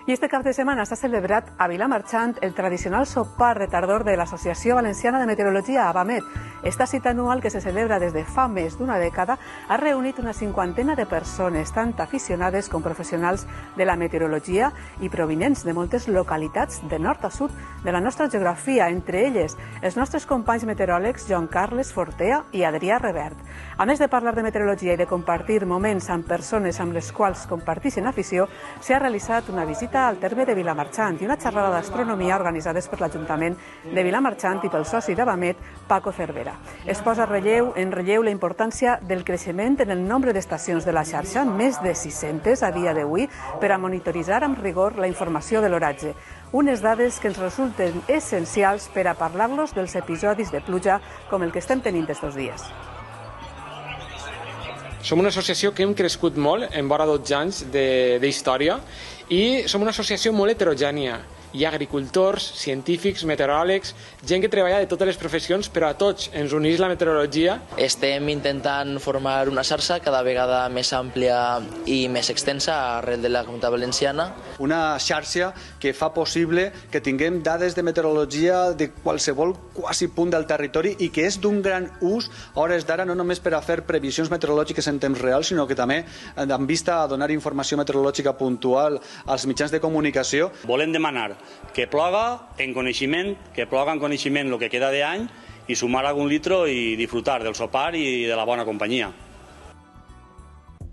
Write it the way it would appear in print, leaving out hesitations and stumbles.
I este cap de setmana s'ha celebrat a Vilamarxant el tradicional sopar retardor de l'Associació Valenciana de Meteorologia, AVAMET. Esta cita anual, que se celebra des de fa més d'una dècada, ha reunit una cinquantena de persones, tant aficionades com professionals de la meteorologia i provinents de moltes localitats de nord a sud de la nostra geografia, entre elles els nostres companys meteoròlegs Joan Carles Fortea i Adrià Revert. A més de parlar de meteorologia i de compartir moments amb persones amb les quals comparteixen afició, s'ha realitzat una visita al terme de Vilamarxant i una xerrada d'astronomia organitzades per l'Ajuntament de Vilamarxant i pel soci d'AVAMET, Paco Cervera. Es posa en relleu la importància del creixement en el nombre d'estacions de la xarxa, més de 600 a dia d'avui, per a monitoritzar amb rigor la informació de l'oratge. Unes dades que ens resulten essencials per a parlar-los dels episodis de pluja com el que estem tenint estos dies. Som una associació que hem crescut molt en vora 12 anys d'història i som una associació molt heterogènia. Hi ha agricultors, científics, meteoròlegs, gent que treballa de totes les professions, però a tots ens uneix la meteorologia. Estem intentant formar una xarxa cada vegada més àmplia i més extensa arrel de la Comunitat Valenciana. Una xarxa que fa possible que tinguem dades de meteorologia de qualsevol quasi punt del territori i que és d'un gran ús a hores d'ara, no només per a fer previsions meteorològiques en temps real, sinó que també en vista a donar informació meteorològica puntual als mitjans de comunicació. Volem demanar que ploga en coneixement el que queda d'any i sumar algun litro i disfrutar del sopar i de la bona companyia.